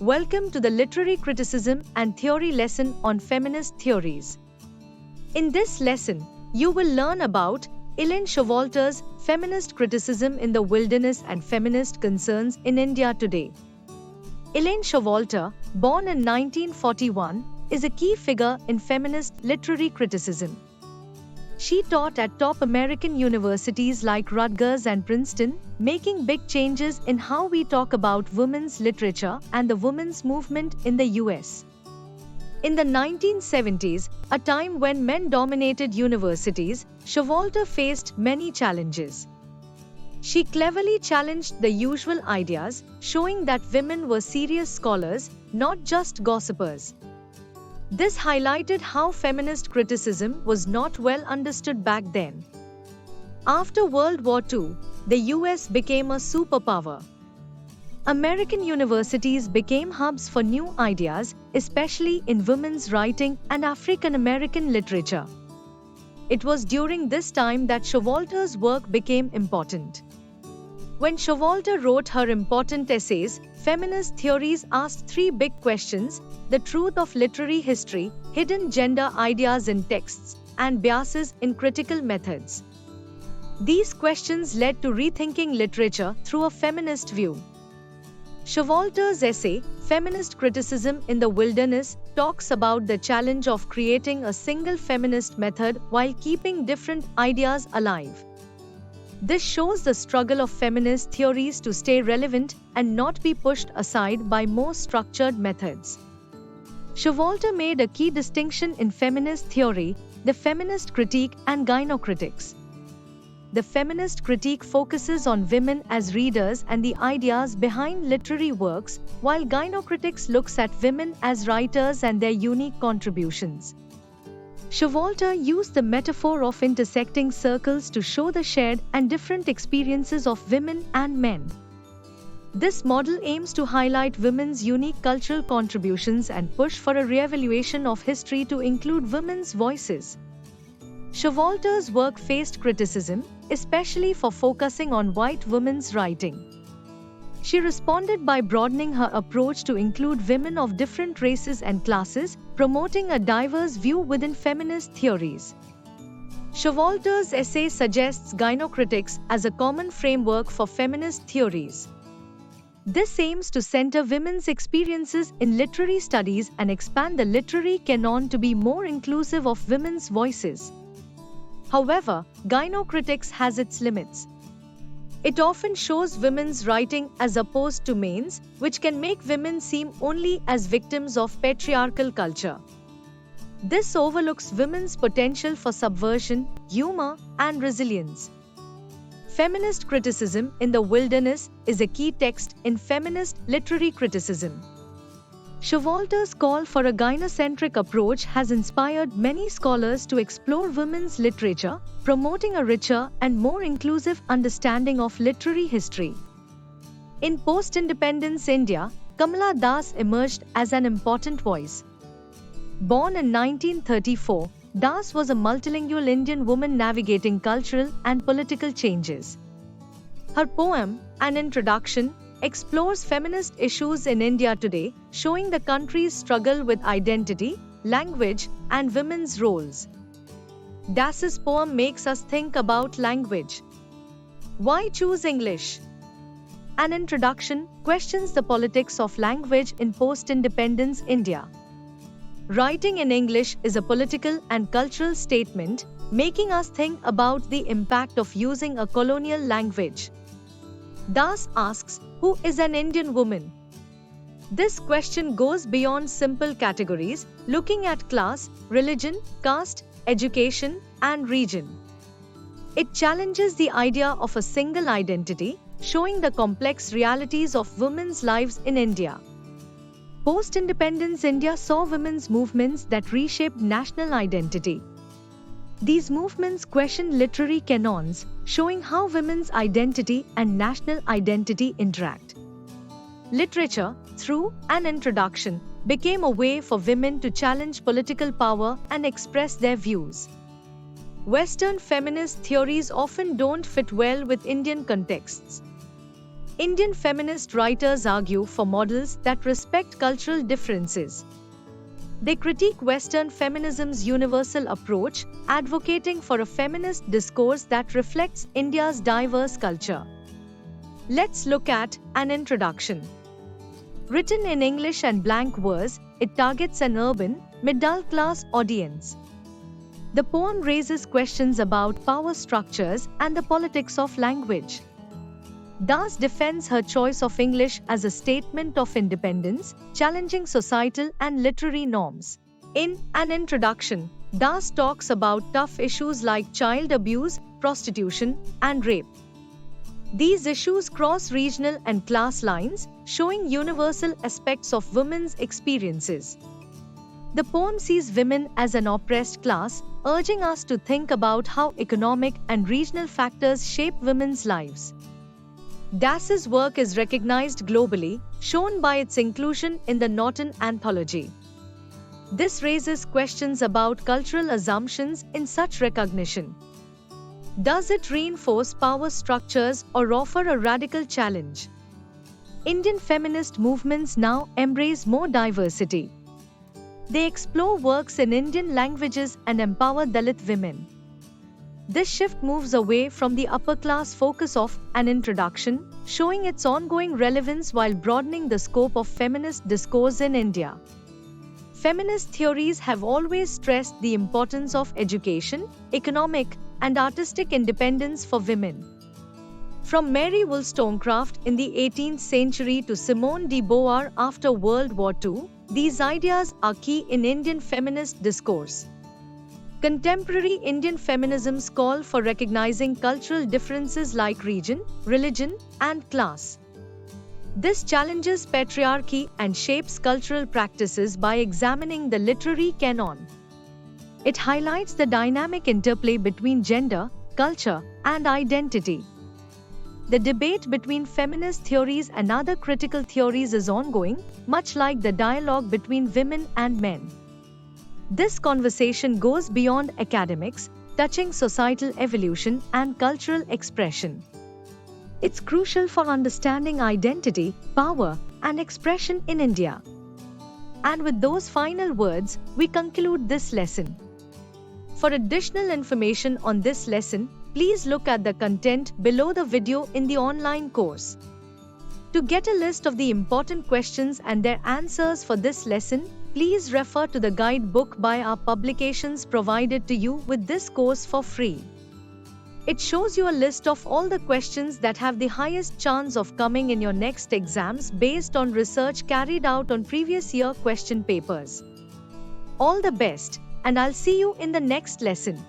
Welcome to the Literary Criticism and Theory lesson on feminist theories. In this lesson, you will learn about Elaine Showalter's Feminist Criticism in the Wilderness and Feminist Concerns in India Today. Elaine Showalter, born in 1941, is a key figure in feminist literary criticism. She taught at top American universities like Rutgers and Princeton, making big changes in how we talk about women's literature and the women's movement in the US. In the 1970s, a time when men dominated universities, Showalter faced many challenges. She cleverly challenged the usual ideas, showing that women were serious scholars, not just gossipers. This highlighted how feminist criticism was not well understood back then. After World War II, the US became a superpower. American universities became hubs for new ideas, especially in women's writing and African American literature. It was during this time that Showalter's work became important. When Showalter wrote her important essays, Feminist Theories asked three big questions: the truth of literary history, hidden gender ideas in texts, and biases in critical methods. These questions led to rethinking literature through a feminist view. Showalter's essay, Feminist Criticism in the Wilderness, talks about the challenge of creating a single feminist method while keeping different ideas alive. This shows the struggle of feminist theories to stay relevant and not be pushed aside by more structured methods. Showalter made a key distinction in feminist theory: the feminist critique and gynocritics. The feminist critique focuses on women as readers and the ideas behind literary works, while gynocritics looks at women as writers and their unique contributions. Showalter used the metaphor of intersecting circles to show the shared and different experiences of women and men. This model aims to highlight women's unique cultural contributions and push for a re-evaluation of history to include women's voices. Showalter's work faced criticism, especially for focusing on white women's writing. She responded by broadening her approach to include women of different races and classes, promoting a diverse view within feminist theories. Showalter's essay suggests gynocritics as a common framework for feminist theories. This aims to center women's experiences in literary studies and expand the literary canon to be more inclusive of women's voices. However, gynocritics has its limits. It often shows women's writing as opposed to men's, which can make women seem only as victims of patriarchal culture. This overlooks women's potential for subversion, humor, and resilience. Feminist Criticism in the Wilderness is a key text in feminist literary criticism. Showalter's call for a gynocentric approach has inspired many scholars to explore women's literature, promoting a richer and more inclusive understanding of literary history. In post-independence India, Kamala Das emerged as an important voice. Born in 1934, Das was a multilingual Indian woman navigating cultural and political changes. Her poem, An Introduction, explores feminist issues in India today, showing the country's struggle with identity, language, and women's roles. Das's poem makes us think about language. Why choose English? An Introduction questions the politics of language in post-independence India. Writing in English is a political and cultural statement, making us think about the impact of using a colonial language. Das asks, who is an Indian woman? This question goes beyond simple categories, looking at class, religion, caste, education, and region. It challenges the idea of a single identity, showing the complex realities of women's lives in India. Post-independence India saw women's movements that reshaped national identity. These movements questioned literary canons, showing how women's identity and national identity interact. Literature, through An Introduction, became a way for women to challenge political power and express their views. Western feminist theories often don't fit well with Indian contexts. Indian feminist writers argue for models that respect cultural differences. They critique Western feminism's universal approach, advocating for a feminist discourse that reflects India's diverse culture. Let's look at an introduction. Written in English and blank verse, it targets an urban, middle-class audience. The poem raises questions about power structures and the politics of language. Das defends her choice of English as a statement of independence, challenging societal and literary norms. In an introduction, Das talks about tough issues like child abuse, prostitution, and rape. These issues cross regional and class lines, showing universal aspects of women's experiences. The poem sees women as an oppressed class, urging us to think about how economic and regional factors shape women's lives. Das's work is recognized globally, shown by its inclusion in the Norton Anthology. This raises questions about cultural assumptions in such recognition. Does it reinforce power structures or offer a radical challenge? Indian feminist movements now embrace more diversity. They explore works in Indian languages and empower Dalit women. This shift moves away from the upper-class focus of an introduction, showing its ongoing relevance while broadening the scope of feminist discourse in India. Feminist theories have always stressed the importance of education, economic, and artistic independence for women. From Mary Wollstonecraft in the 18th century to Simone de Beauvoir after World War II, these ideas are key in Indian feminist discourse. Contemporary Indian feminism's call for recognizing cultural differences like region, religion, and class. This challenges patriarchy and shapes cultural practices by examining the literary canon. It highlights the dynamic interplay between gender, culture, and identity. The debate between feminist theories and other critical theories is ongoing, much like the dialogue between women and men. This conversation goes beyond academics, touching societal evolution and cultural expression. It's crucial for understanding identity, power, and expression in India. And with those final words, we conclude this lesson. For additional information on this lesson, please look at the content below the video in the online course. To get a list of the important questions and their answers for this lesson, please refer to the guidebook by our publications provided to you with this course for free. It shows you a list of all the questions that have the highest chance of coming in your next exams based on research carried out on previous year question papers. All the best, and I'll see you in the next lesson.